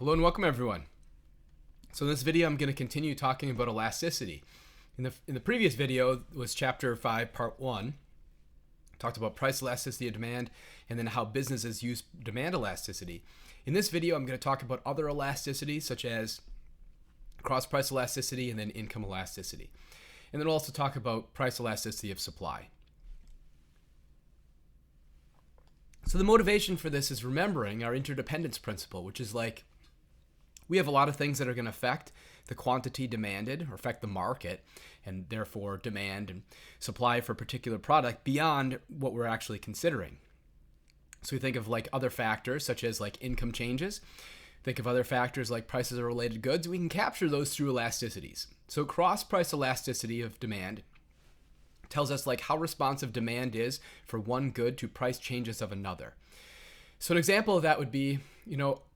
Hello and welcome everyone. So in this video I'm going to continue talking about elasticity. In the previous video was chapter 5 part 1. Talked about price elasticity of demand and then how businesses use demand elasticity. In this video I'm going to talk about other elasticities such as cross price elasticity and then income elasticity. And then we'll also talk about price elasticity of supply. So the motivation for this is remembering our interdependence principle, which is like we have a lot of things that are going to affect the quantity demanded or affect the market and therefore demand and supply for a particular product beyond what we're actually considering. So we think of like other factors such as like income changes. Think of other factors like prices of related goods. We can capture those through elasticities. So cross price elasticity of demand tells us like how responsive demand is for one good to price changes of another. So an example of that would be,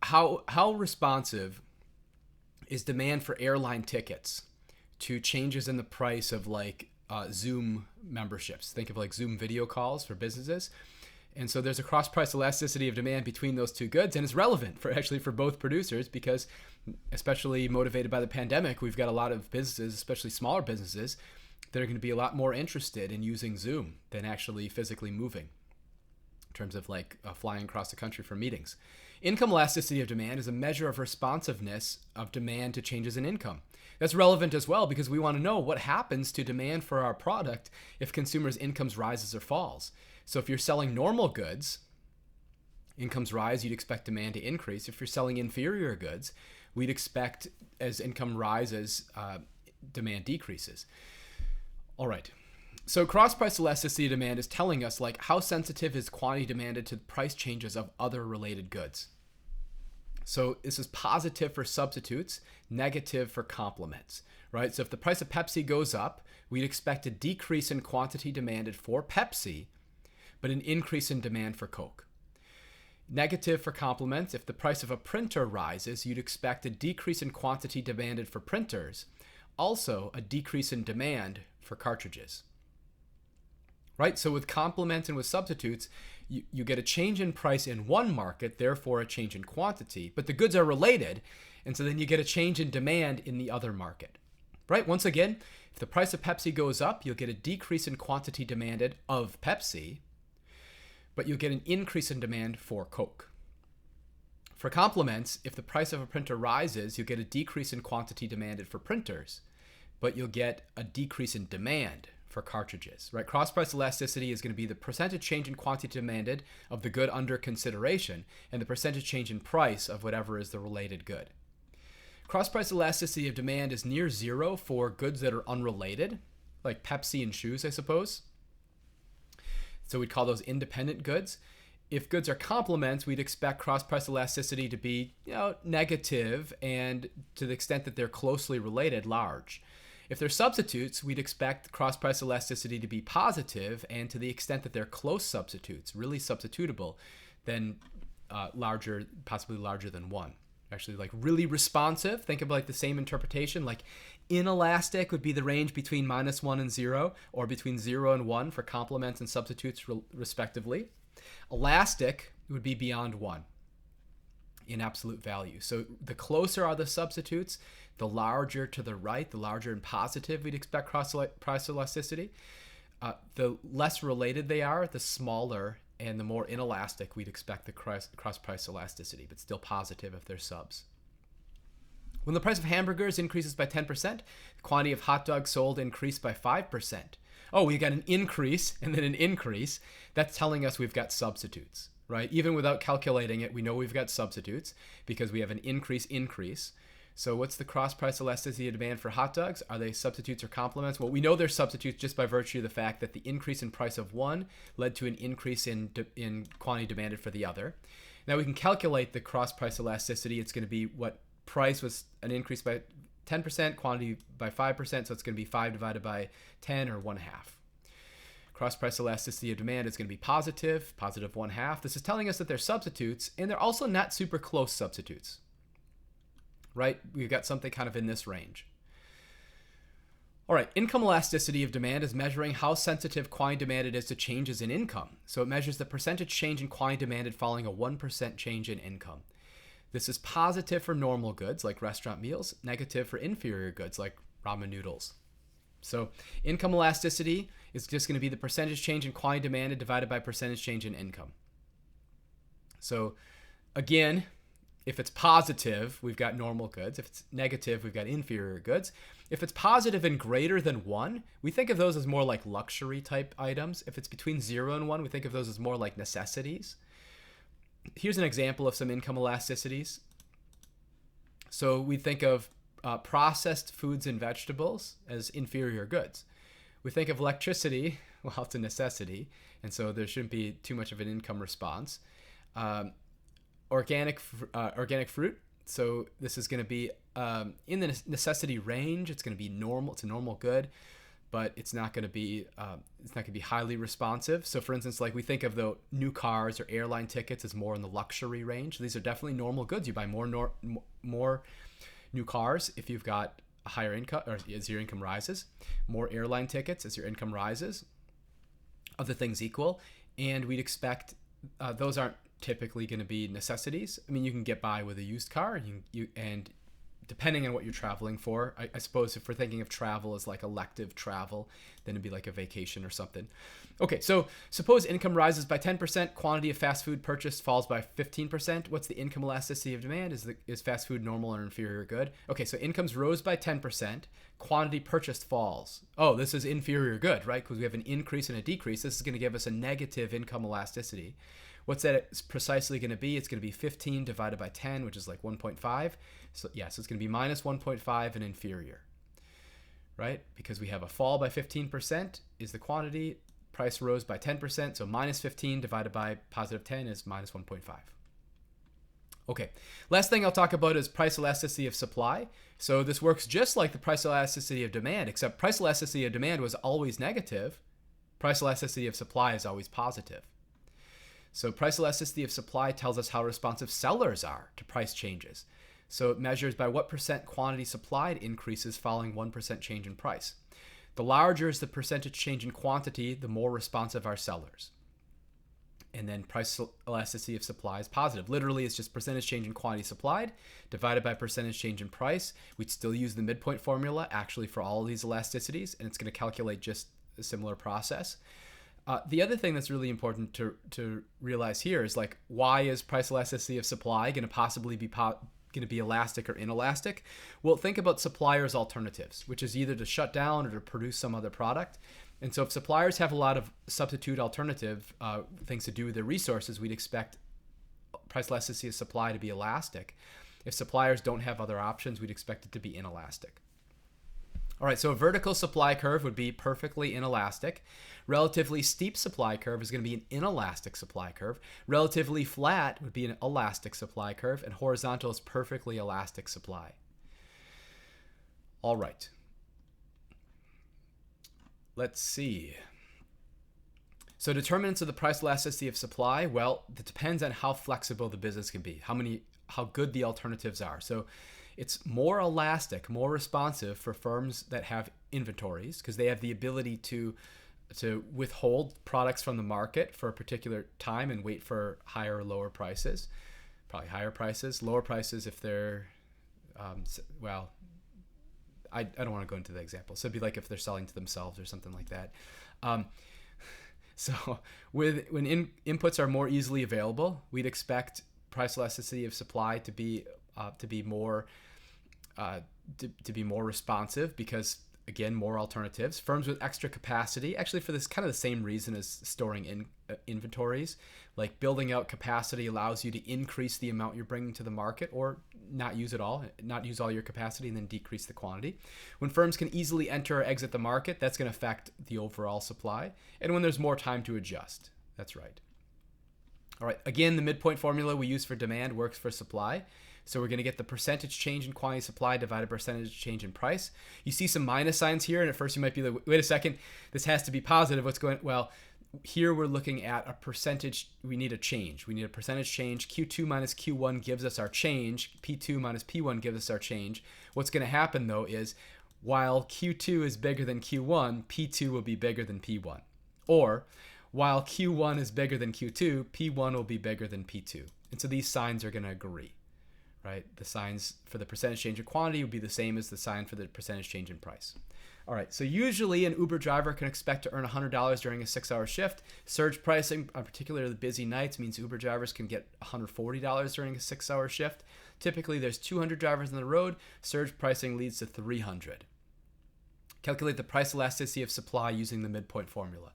how responsive is demand for airline tickets to changes in the price of like Zoom memberships. Think of like Zoom video calls for businesses. And so there's a cross price elasticity of demand between those two goods, and it's relevant for both producers because, especially motivated by the pandemic, we've got a lot of businesses, especially smaller businesses, that are going to be a lot more interested in using Zoom than actually physically moving in terms of like flying across the country for meetings. Income elasticity of demand is a measure of responsiveness of demand to changes in income. That's relevant as well because we want to know what happens to demand for our product if consumers' incomes rises or falls. So if you're selling normal goods, incomes rise, you'd expect demand to increase. If you're selling inferior goods, we'd expect as income rises, demand decreases. All right. So cross-price elasticity of demand is telling us like how sensitive is quantity demanded to price changes of other related goods. So this is positive for substitutes, negative for complements, right? So if the price of Pepsi goes up, we'd expect a decrease in quantity demanded for Pepsi, but an increase in demand for Coke. Negative for complements, if the price of a printer rises, you'd expect a decrease in quantity demanded for printers, also a decrease in demand for cartridges. Right? So with complements and with substitutes, you get a change in price in one market, therefore a change in quantity, but the goods are related, and so then you get a change in demand in the other market. Right? Once again, if the price of Pepsi goes up, you'll get a decrease in quantity demanded of Pepsi, but you'll get an increase in demand for Coke. For complements, if the price of a printer rises, you'll get a decrease in quantity demanded for printers, but you'll get a decrease in demand for cartridges, right? Cross-price elasticity is going to be the percentage change in quantity demanded of the good under consideration and the percentage change in price of whatever is the related good. Cross-price elasticity of demand is near zero for goods that are unrelated, like Pepsi and shoes, I suppose. So we'd call those independent goods. If goods are complements, we'd expect cross-price elasticity to be, negative and to the extent that they're closely related, large. If they're substitutes, we'd expect cross-price elasticity to be positive, and to the extent that they're close substitutes, really substitutable, then larger, possibly larger than one. Actually, like really responsive, think of like the same interpretation, like inelastic would be the range between -1 and 0, or between 0 and 1 for complements and substitutes respectively. Elastic would be beyond 1 in absolute value. So the closer are the substitutes, the larger to the right, the larger in positive we'd expect cross-price elasticity. The less related they are, the smaller and the more inelastic we'd expect the cross-price elasticity, but still positive if they're subs. When the price of hamburgers increases by 10%, the quantity of hot dogs sold increased by 5%. Oh, we got an increase and then an increase. That's telling us we've got substitutes, right? Even without calculating it, we know we've got substitutes because we have an increase. So what's the cross-price elasticity of demand for hot dogs? Are they substitutes or complements? Well, we know they're substitutes just by virtue of the fact that the increase in price of one led to an increase in quantity demanded for the other. Now we can calculate the cross-price elasticity. It's going to be what price was an increase by 10%, quantity by 5%, so it's going to be 5 divided by 10 or 1/2. Cross-price elasticity of demand is going to be positive 1/2. This is telling us that they're substitutes, and they're also not super close substitutes. Right? We've got something kind of in this range. All right, income elasticity of demand is measuring how sensitive quantity demanded is to changes in income. So it measures the percentage change in quantity demanded following a 1% change in income. This is positive for normal goods like restaurant meals, negative for inferior goods like ramen noodles. So income elasticity is just going to be the percentage change in quantity demanded divided by percentage change in income. So again, if it's positive, we've got normal goods. If it's negative, we've got inferior goods. If it's positive and greater than 1, we think of those as more like luxury type items. If it's between 0 and 1, we think of those as more like necessities. Here's an example of some income elasticities. So we think of processed foods and vegetables as inferior goods. We think of electricity, well, it's a necessity, and so there shouldn't be too much of an income response. Organic fruit. So this is going to be in the necessity range. It's going to be normal. It's a normal good, but it's not going to be highly responsive. So for instance, like we think of the new cars or airline tickets as more in the luxury range. These are definitely normal goods. You buy more new cars if you've got a higher income or as your income rises. More airline tickets as your income rises. Other things equal, and we'd expect those aren't typically going to be necessities. I mean, you can get by with a used car, and depending on what you're traveling for, I suppose if we're thinking of travel as like elective travel, then it'd be like a vacation or something. Okay, so suppose income rises by 10%, quantity of fast food purchased falls by 15%. What's the income elasticity of demand? Is fast food normal or inferior good? Okay, so incomes rose by 10%, quantity purchased falls. Oh, this is inferior good, right? Because we have an increase and a decrease. This is going to give us a negative income elasticity. What's that precisely going to be? It's going to be 15 divided by 10, which is like 1.5. So yes, it's going to be minus 1.5 and inferior, right? Because we have a fall by 15% is the quantity. Price rose by 10%. So minus 15 divided by positive 10 is minus 1.5. Okay, last thing I'll talk about is price elasticity of supply. So this works just like the price elasticity of demand, except price elasticity of demand was always negative. Price elasticity of supply is always positive. So price elasticity of supply tells us how responsive sellers are to price changes. So it measures by what percent quantity supplied increases following 1% change in price. The larger is the percentage change in quantity, the more responsive are sellers. And then price elasticity of supply is positive. Literally, it's just percentage change in quantity supplied divided by percentage change in price. We'd still use the midpoint formula actually for all of these elasticities, and it's going to calculate just a similar process. The other thing that's really important to realize here is like, why is price elasticity of supply going to possibly be elastic or inelastic? Well, think about suppliers' alternatives, which is either to shut down or to produce some other product. And so if suppliers have a lot of substitute alternative things to do with their resources, we'd expect price elasticity of supply to be elastic. If suppliers don't have other options, we'd expect it to be inelastic. All right, so a vertical supply curve would be perfectly inelastic. Relatively steep supply curve is going to be an inelastic supply curve. Relatively flat would be an elastic supply curve, and horizontal is perfectly elastic supply. All right. Let's see. So determinants of the price elasticity of supply, well, it depends on how flexible the business can be, how good the alternatives are. So it's more elastic, more responsive for firms that have inventories because they have the ability to withhold products from the market for a particular time and wait for higher or lower prices. Probably higher prices, lower prices if they're, I don't want to go into the example. So it'd be like if they're selling to themselves or something like that. So when inputs are more easily available, we'd expect price elasticity of supply to be more responsive because, again, more alternatives. Firms with extra capacity, actually for this kind of the same reason as storing inventories, like building out capacity allows you to increase the amount you're bringing to the market or not use all your capacity and then decrease the quantity. When firms can easily enter or exit the market, that's going to affect the overall supply. And when there's more time to adjust, that's right. All right, again, the midpoint formula we use for demand works for supply. So we're going to get the percentage change in quantity supplied divided by percentage change in price. You see some minus signs here, and at first you might be like, wait a second, this has to be positive. What's going on? Well, here we're looking at a percentage. We need a change. We need a percentage change. Q2 minus Q1 gives us our change. P2 minus P1 gives us our change. What's going to happen, though, is while Q2 is bigger than Q1, P2 will be bigger than P1. Or while Q1 is bigger than Q2, P1 will be bigger than P2. And so these signs are going to agree. right? The signs for the percentage change in quantity would be the same as the sign for the percentage change in price. All right, so usually an Uber driver can expect to earn $100 during a 6-hour shift. Surge pricing, on particularly the busy nights, means Uber drivers can get $140 during a 6-hour shift. Typically, there's 200 drivers on the road. Surge pricing leads to 300. Calculate the price elasticity of supply using the midpoint formula.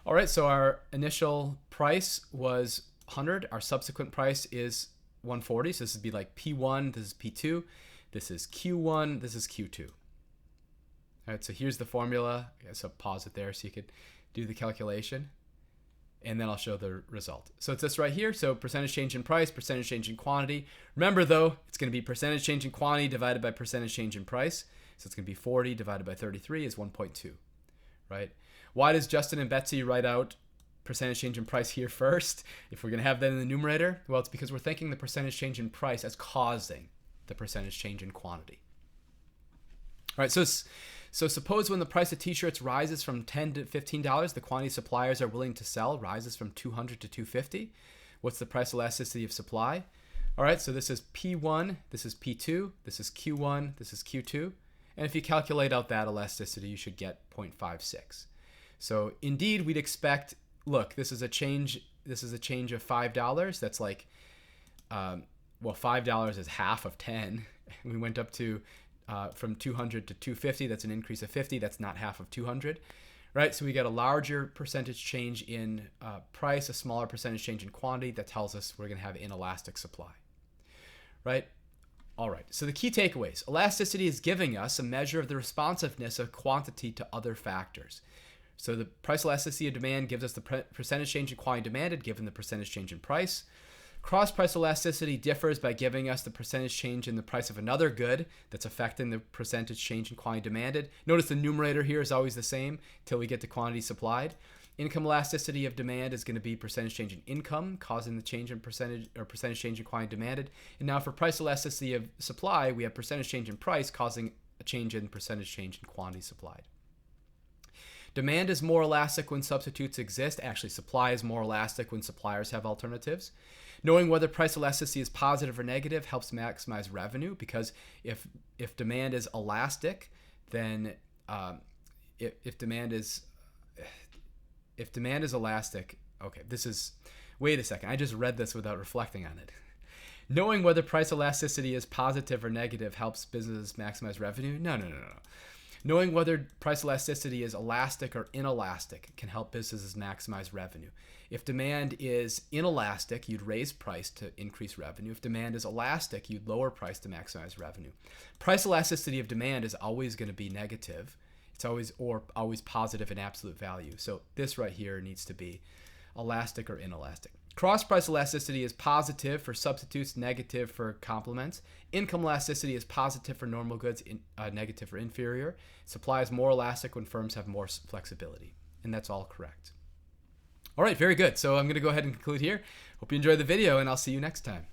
All right, so our initial price was 100. Our subsequent price is 140. So this would be like P1, this is P2, this is Q1, this is Q2. All right, so here's the formula. So pause it there so you could do the calculation, and then I'll show the result. So it's this right here. So percentage change in price, percentage change in quantity. Remember though, it's going to be percentage change in quantity divided by percentage change in price. So it's going to be 40 divided by 33 is 1.2, right? Why does Justin and Betsy write out percentage change in price here first if we're going to have that in the numerator? Well, it's because we're thinking the percentage change in price as causing the percentage change in quantity. All right, so suppose when the price of t-shirts rises from $10 to $15, the quantity suppliers are willing to sell rises from 200 to 250. What's the price elasticity of supply? All right, so this is P1, this is P2, this is Q1, this is Q2. And if you calculate out that elasticity, you should get 0.56. So indeed, we'd expect, look, this is a change of $5. That's like, well, $5 is half of 10. We went up to from 200 to 250. That's an increase of 50. That's not half of 200, right? So we get a larger percentage change in price, a smaller percentage change in quantity. That tells us we're going to have inelastic supply, right? All right, so the key takeaways. Elasticity is giving us a measure of the responsiveness of quantity to other factors. So the price elasticity of demand gives us the percentage change in quantity demanded given the percentage change in price. Cross-price elasticity differs by giving us the percentage change in the price of another good that's affecting the percentage change in quantity demanded. Notice the numerator here is always the same till we get to quantity supplied. Income elasticity of demand is going to be percentage change in income, causing the change in percentage change in quantity demanded. And now for price elasticity of supply, we have percentage change in price causing a change in percentage change in quantity supplied. Demand is more elastic when substitutes exist. Actually, supply is more elastic when suppliers have alternatives. Knowing whether price elasticity is positive or negative helps maximize revenue, because if demand is elastic, then if demand is elastic, okay, wait a second, I just read this without reflecting on it. Knowing whether price elasticity is positive or negative helps businesses maximize revenue? No. Knowing whether price elasticity is elastic or inelastic can help businesses maximize revenue. If demand is inelastic, you'd raise price to increase revenue. If demand is elastic, you'd lower price to maximize revenue. Price elasticity of demand is always going to be negative. It's always positive in absolute value. So this right here needs to be elastic or inelastic. Cross-price elasticity is positive for substitutes, negative for complements. Income elasticity is positive for normal goods, negative for inferior. Supply is more elastic when firms have more flexibility. And that's all correct. All right, very good. So I'm going to go ahead and conclude here. Hope you enjoyed the video, and I'll see you next time.